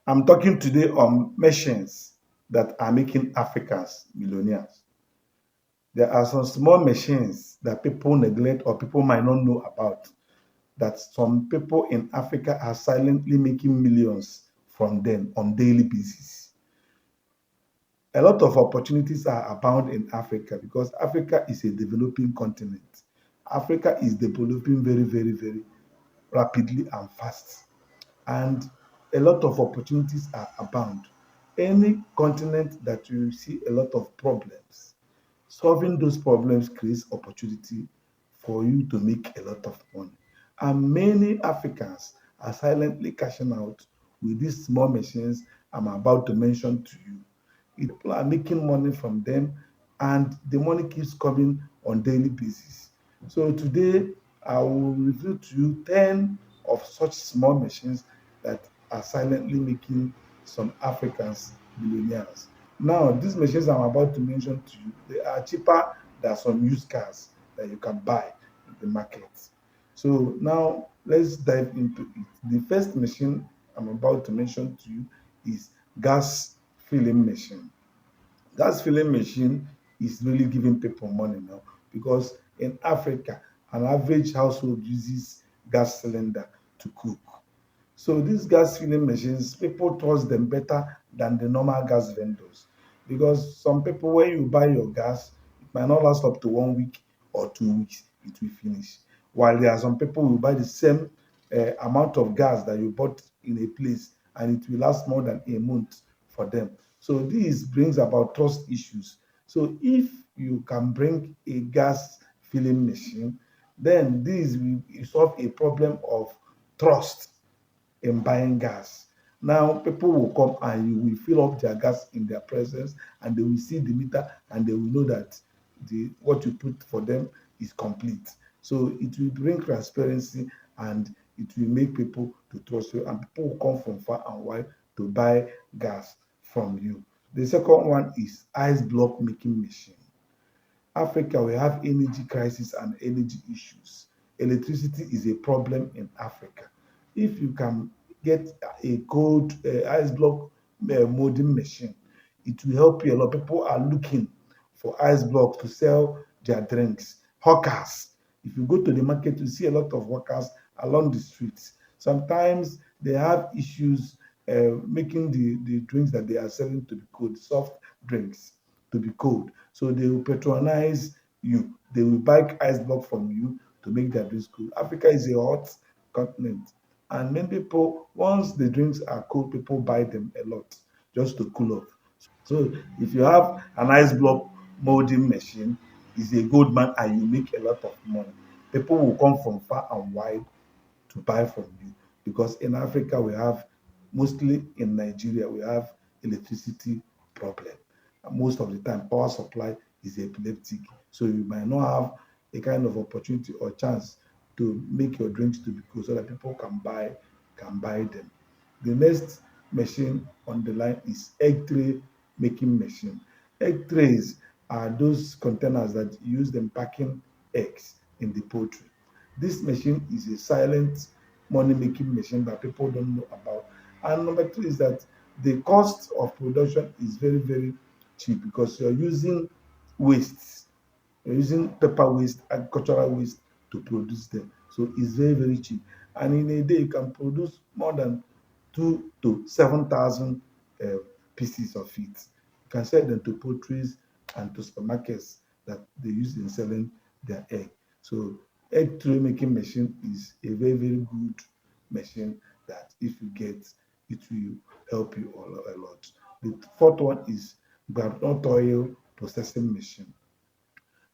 I'm talking today on machines that are making Africans millionaires. There are some small machines that people neglect or people might not know about, that some people in Africa are silently making millions from them on daily basis. A lot of opportunities are abound in Africa because Africa is a developing continent. Africa is developing very, very, very rapidly and fast. And a lot of opportunities are abound. Any continent that you see a lot of problems, solving those problems creates opportunity for you to make a lot of money. And many Africans are silently cashing out with these small machines I'm about to mention to you. People are making money from them, and the money keeps coming on daily basis. So today I will reveal to you 10 of such small machines that are silently making some Africans millionaires. Now, these machines I'm about to mention to you, they are cheaper than some used cars that you can buy in the market. So now let's dive into it. The first machine I'm about to mention to you is gas filling machine. Gas filling machine is really giving people money now because in Africa, an average household uses gas cylinder to cook. So these gas filling machines, people trust them better than the normal gas vendors because some people, when you buy your gas, it might not last up to 1 week or 2 weeks, it will finish. While there are some people who buy the same amount of gas that you bought in a place and it will last more than a month for them. So this brings about trust issues. So if you can bring a gas filling machine, then this will solve a problem of trust in buying gas. Now people will come and you will fill up their gas in their presence, and they will see the meter and they will know that the what you put for them is complete. So it will bring transparency, and it will make people to trust you, and people will come from far and wide to buy gas from you. The second one is ice block making machine. Africa, we have energy crisis and energy issues. Electricity is a problem in Africa. If you can get a cold ice block molding machine, it will help you a lot. People are looking for ice blocks to sell their drinks. Hawkers, if you go to the market, you see a lot of workers along the streets. Sometimes they have issues making the drinks that they are selling to be cold, soft drinks to be cold. So they will patronize you. They will buy ice block from you to make their drinks cool. Africa is a hot continent. And many people, once the drinks are cold, people buy them a lot just to cool off. So if you have an ice block molding machine, it's a good man and you make a lot of money. People will come from far and wide to buy from you because in Africa we have, mostly in Nigeria, we have electricity problem. And most of the time power supply is epileptic, so you might not have a kind of opportunity or chance to make your drinks to be cool so that people can buy them. The next machine on the line is egg tray making machine. Egg trays are those containers that you use them packing eggs in the poultry. This machine is a silent money making machine that people don't know about. And number two is that the cost of production is very, very cheap because you're using wastes. You're using paper waste, agricultural waste to produce them. So it's very, very cheap. And in a day, you can produce more than 2 to 7,000 uh, pieces of it. You can sell them to poultries and to supermarkets that they use in selling their egg. So egg tray making machine is a very, very good machine that if you get, it will help you a lot. The fourth one is groundnut oil processing machine.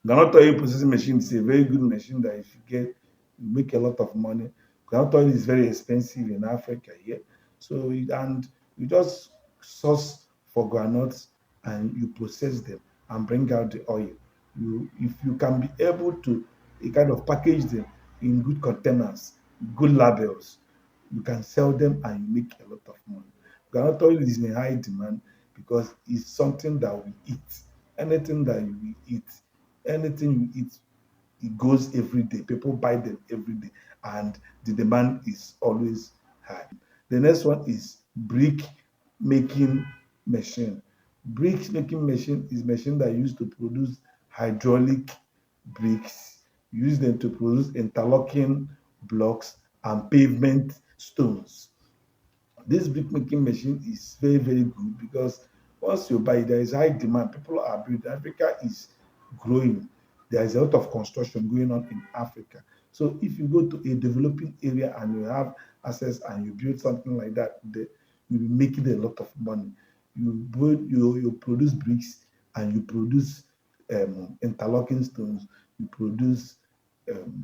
Groundnut oil processing machine is a very good machine that if you get, you make a lot of money. Groundnut oil is very expensive in Africa here. So and you just source for groundnuts and you process them and bring out the oil. You if you can be able to kind of package them in good containers, good labels, you can sell them and you make a lot of money. Groundnut oil is in high demand because it's something that we eat. Anything that you will eat, anything you eat, it goes every day. People buy them every day, and the demand is always high. The next one is brick making machine. Bricks making machine is machine that used to produce hydraulic bricks, use them to produce interlocking blocks and pavement stones. This brick making machine is very, very good because once you buy it, there is high demand. People are building. Africa is growing. There is a lot of construction going on in Africa. So if you go to a developing area and you have access and you build something like that, you'll be making a lot of money. You produce bricks and you produce interlocking stones, you produce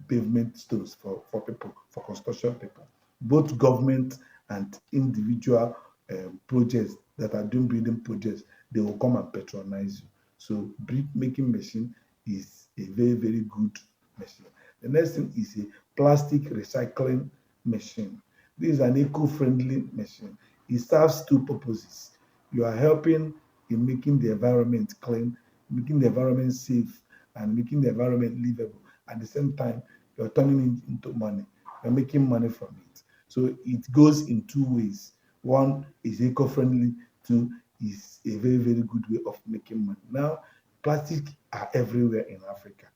pavement stones for people, for construction people, both government and individual projects that are doing building projects, they will come and patronize you. So brick making machine is a very, very good machine. The next thing is a plastic recycling machine. This is an eco-friendly machine. It serves two purposes. You are helping in making the environment clean, making the environment safe, and making the environment livable. At the same time, you're turning it into money. You're making money from it. So it goes in two ways. One is eco-friendly, two is a very, very good way of making money. Now, plastic are everywhere in Africa.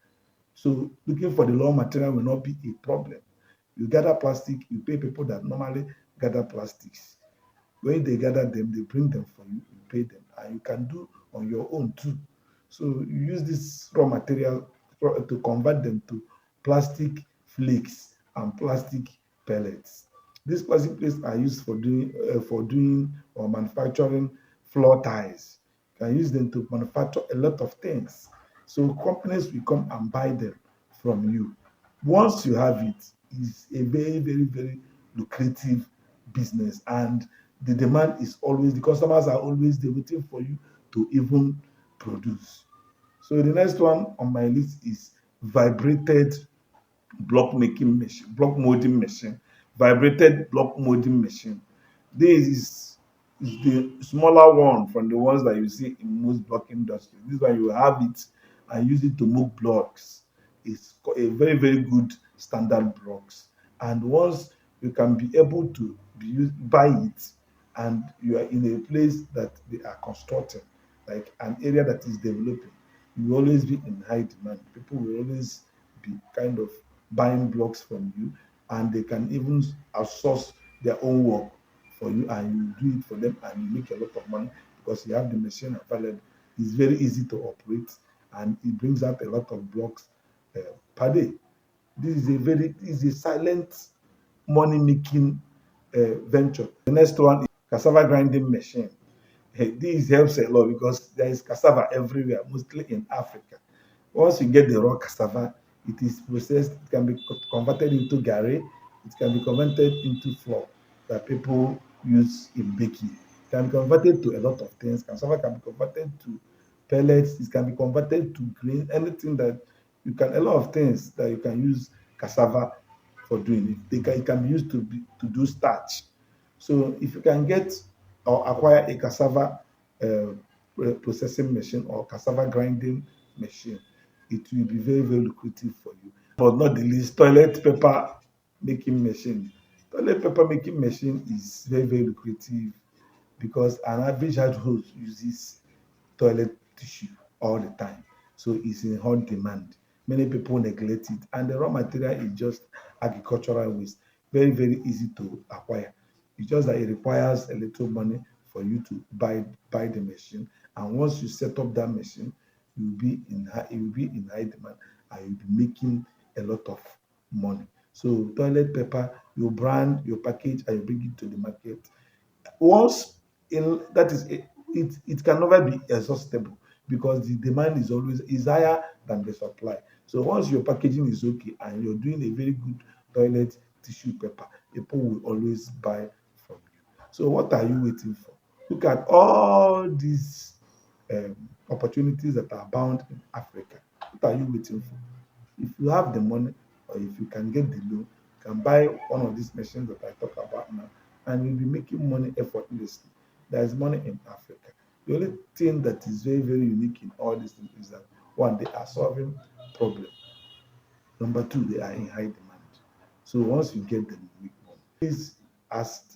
So looking for the raw material will not be a problem. You gather plastic, you pay people that normally gather plastics. When they gather them, they bring them for you, you pay them, and you can do on your own too. So you use this raw material to convert them to plastic flakes and plastic pellets. These plastic plates are used for doing or manufacturing floor tiles. You can use them to manufacture a lot of things. So companies will come and buy them from you. Once you have it, it's a very, very, very lucrative business, and the customers are always there waiting for you to even produce. So the next one on my list is vibrated block molding machine, vibrated block molding machine. This is the smaller one from the ones that you see in most block industry. This one you have it and use it to move blocks. It's a very, very good standard blocks. And once you can be able to buy it, and you are in a place that they are constructing, like an area that is developing, you will always be in high demand. People will always be kind of buying blocks from you, and they can even outsource their own work for you, and you do it for them, and you make a lot of money because you have the machine available. It's very easy to operate, and it brings out a lot of blocks per day. This is a silent money making venture. The next one is cassava grinding machine. This helps a lot because there is cassava everywhere, mostly in Africa. Once you get the raw cassava, it is processed, it can be converted into garri, it can be converted into flour that people use in baking. It can be converted to a lot of things. Cassava can be converted to pellets, it can be converted to grain, anything that a lot of things that you can use cassava for doing it. It can be used to do starch. So if you can get or acquire a cassava processing machine or cassava grinding machine, it will be very, very lucrative for you. But not the least, toilet paper making machine. Toilet paper making machine is very, very lucrative because an average household uses toilet tissue all the time. So it's in hot demand. Many people neglect it, and the raw material is just agricultural waste. Very, very easy to acquire. It's just that it requires a little money for you to buy the machine. And once you set up that machine, you'll be in high demand, and you'll be making a lot of money. So toilet paper, you brand, you package, and you bring it to the market. Once in that is it can never be exhaustible because the demand is higher than the supply. So once your packaging is okay and you're doing a very good toilet tissue paper, people will always buy from you. So what are you waiting for? Look at all these um, opportunities that are bound in Africa. What are you waiting for? If you have the money, or if you can get the loan, you can buy one of these machines that I talk about now, and you'll be making money effortlessly. There is money in Africa. The only thing that is very, very unique in all these things is that one, they are solving problems. Number two, they are in high demand. So once you get them, you make money. Please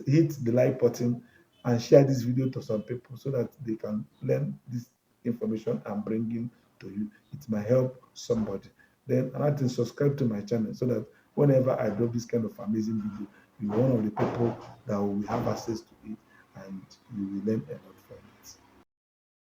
hit the like button and share this video to some people so that they can learn this information I'm bringing to you. It might help somebody. Then another thing, subscribe to my channel so that whenever I drop this kind of amazing video, you're one of the people that will have access to it and you will learn a lot.